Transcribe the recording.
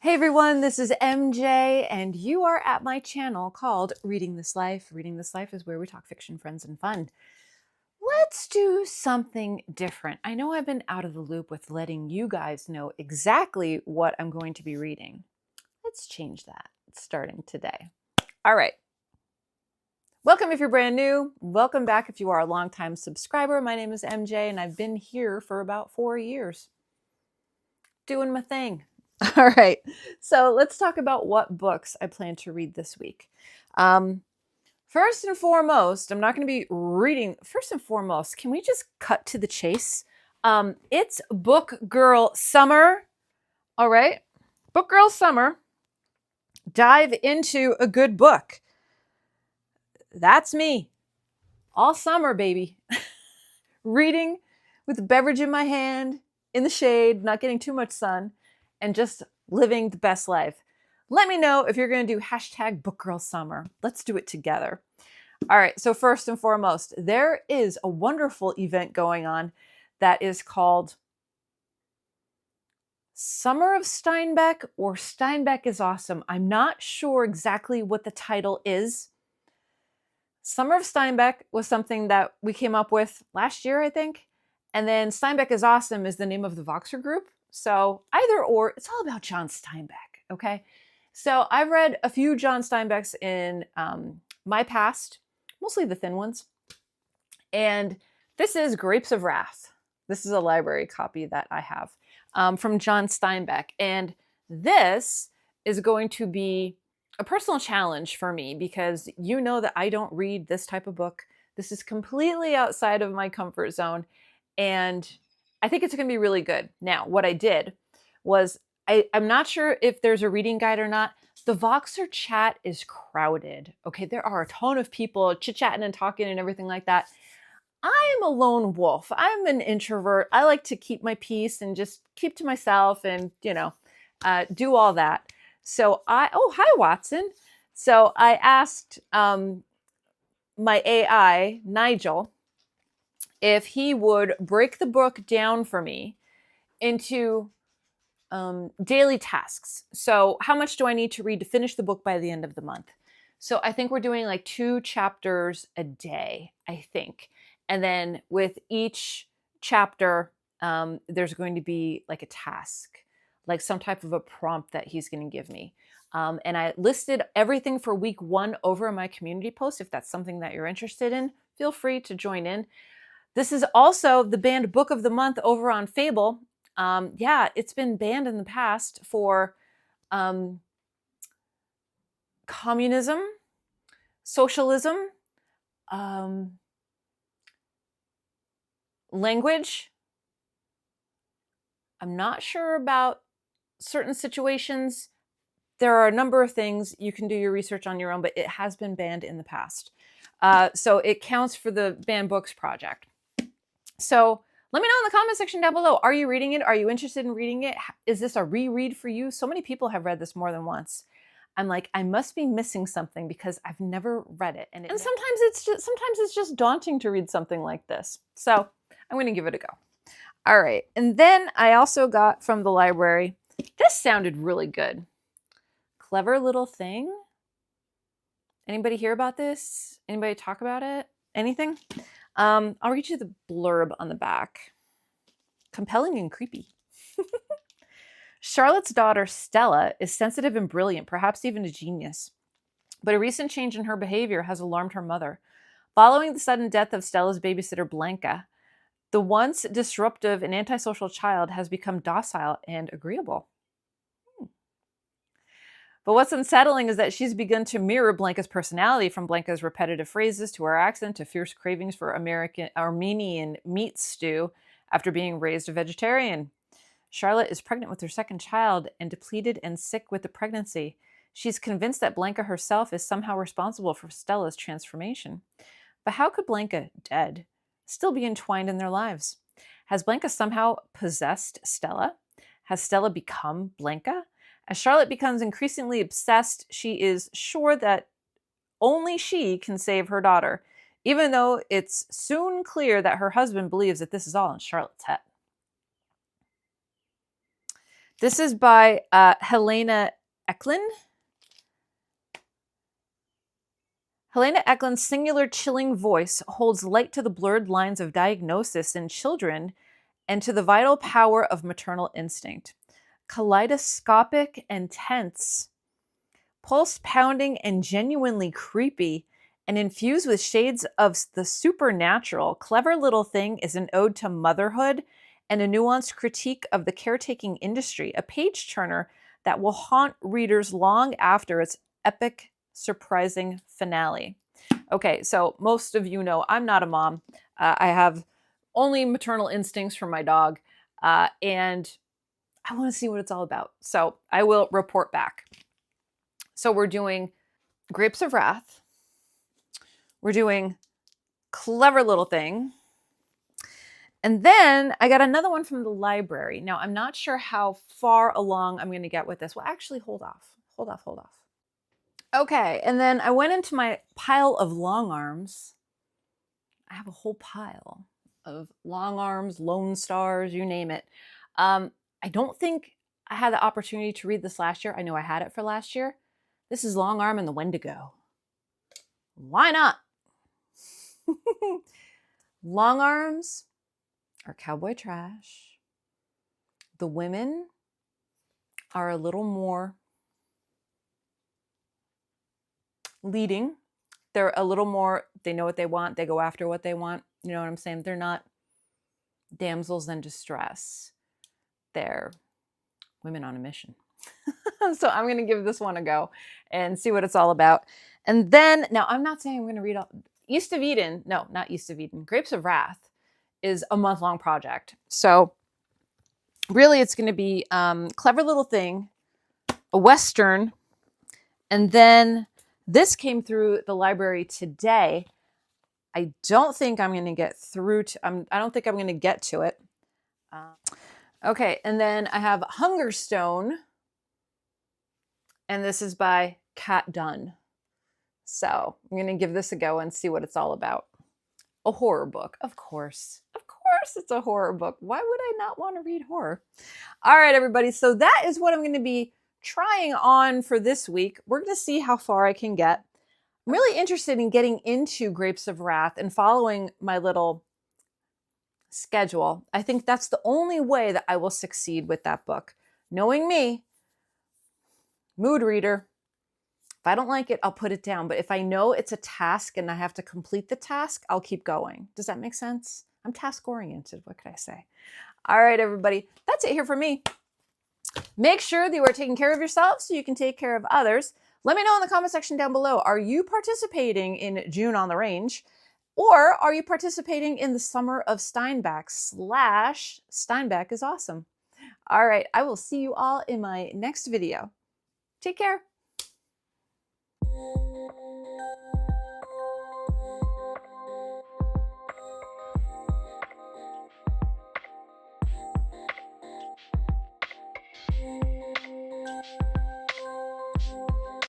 Hey everyone, this is MJ, and you are at my channel called Reading This Life. Reading This Life is where we talk fiction, friends, and fun. Let's do something different. I know I've been out of the loop with letting you guys know exactly what I'm going to be reading. Let's change that starting today. All right. Welcome if you're brand new. Welcome back if you are a longtime subscriber. My name is MJ, and I've been here for about 4 years doing my thing. All right, so let's talk about what books I plan to read this week. First and foremost, I'm not going to be reading. First and foremost, can we just cut to the chase? It's Book Girl Summer. All right, Book Girl Summer. Dive into a good book. That's me. All summer, baby. Reading with a beverage in my hand, in the shade, not getting too much sun, and just living the best life. Let me know if you're going to do hashtag Book Girl Summer. Let's do it together. All right, so first and foremost, there is a wonderful event going on that is called Summer of Steinbeck or Steinbeck is Awesome. I'm not sure exactly what the title is. Summer of Steinbeck was something that we came up with last year, I think. And then Steinbeck is Awesome is the name of the Voxer group. So either or, it's all about John Steinbeck, okay? So I've read a few John Steinbecks in my past, mostly the thin ones. And this is Grapes of Wrath. This is a library copy that I have from John Steinbeck. And this is going to be a personal challenge for me because you know that I don't read this type of book. This is completely outside of my comfort zone. And I think it's going to be really good. Now, what I did was, I'm not sure if there's a reading guide or not. The Voxer chat is crowded. Okay, there are a ton of people chit-chatting and talking and everything like that. I'm a lone wolf. I'm an introvert. I like to keep my peace and just keep to myself and, do all that. So oh, hi, Watson. So I asked my AI, Nigel, if he would break the book down for me into daily tasks. So how much do I need to read to finish the book by the end of the month? So I think we're doing like 2 chapters a day, I think. And then with each chapter, there's going to be like a task, like some type of a prompt that he's going to give me. And I listed everything for week 1 over in my community post. If that's something that you're interested in, feel free to join in. This is also the banned book of the month over on Fable. Yeah, it's been banned in the past for communism, socialism, language. I'm not sure about certain situations. There are a number of things. You can do your research on your own, but it has been banned in the past. So it counts for the Banned Books Project. So let me know in the comment section down below. Are you reading it? Are you interested in reading it? Is this a reread for you? So many people have read this more than once. I'm like, I must be missing something because I've never read it. And sometimes it's just daunting to read something like this. So I'm going to give it a go. All right. And then I also got from the library, this sounded really good. Clever Little Thing. Anybody hear about this? Anybody talk about it? Anything? I'll read you the blurb on the back. Compelling and creepy. Charlotte's daughter, Stella, is sensitive and brilliant, perhaps even a genius. But a recent change in her behavior has alarmed her mother. Following the sudden death of Stella's babysitter, Blanca, the once disruptive and antisocial child has become docile and agreeable. But what's unsettling is that she's begun to mirror Blanca's personality, from Blanca's repetitive phrases to her accent to fierce cravings for Armenian meat stew after being raised a vegetarian. Charlotte is pregnant with her second child and depleted and sick with the pregnancy. She's convinced that Blanca herself is somehow responsible for Stella's transformation. But how could Blanca, dead, still be entwined in their lives? Has Blanca somehow possessed Stella? Has Stella become Blanca? As Charlotte becomes increasingly obsessed, she is sure that only she can save her daughter, even though it's soon clear that her husband believes that this is all in Charlotte's head. This is by Helena Echlin. Helena Echlin's singular chilling voice holds light to the blurred lines of diagnosis in children and to the vital power of maternal instinct. Kaleidoscopic and tense, pulse pounding and genuinely creepy, and infused with shades of the supernatural, Clever Little Thing is an ode to motherhood and a nuanced critique of the caretaking industry, a page-turner that will haunt readers long after its epic, surprising finale. Okay, so most of you know I'm not a mom. I have only maternal instincts from my dog, and I want to see what it's all about. So I will report back. So we're doing Grapes of Wrath. We're doing Clever Little Thing. And then I got another one from the library. Now, I'm not sure how far along I'm going to get with this. Well, actually, hold off. Okay, and then I went into my pile of Longarms. I have a whole pile of Longarms, Lone Stars, you name it. I don't think I had the opportunity to read this last year. I know I had it for last year. This is Longarm and the Wendigo. Why not? Longarms are cowboy trash. The women are a little more leading. They're a little more, they know what they want. They go after what they want. You know what I'm saying? They're not damsels in distress. They're women on a mission. So I'm going to give this one a go and see what it's all about. And then, now I'm not saying I'm going to read all, East of Eden. No, not East of Eden. Grapes of Wrath is a month-long project. So really it's going to be Clever Little Thing, a Western, and then this came through the library today. I don't think I'm going to get through to, I don't think I'm going to get to it. Okay, and then I have Hungerstone, and this is by Kat Dunn. So I'm going to give this a go and see what it's all about. A horror book, of course. Of course it's a horror book. Why would I not want to read horror? All right, everybody. So that is what I'm going to be trying on for this week. We're going to see how far I can get. I'm really interested in getting into Grapes of Wrath and following my little schedule. I think that's the only way that I will succeed with that book. Knowing me, mood reader, if I don't like it, I'll put it down. But if I know it's a task and I have to complete the task, I'll keep going. Does that make sense? I'm task oriented. What could I say? All right, everybody. That's it here for me. Make sure that you are taking care of yourself so you can take care of others. Let me know in the comment section down below. Are you participating in June on the Range? Or are you participating in the Summer of Steinbeck / Steinbeck is awesome? All right. I will see you all in my next video. Take care.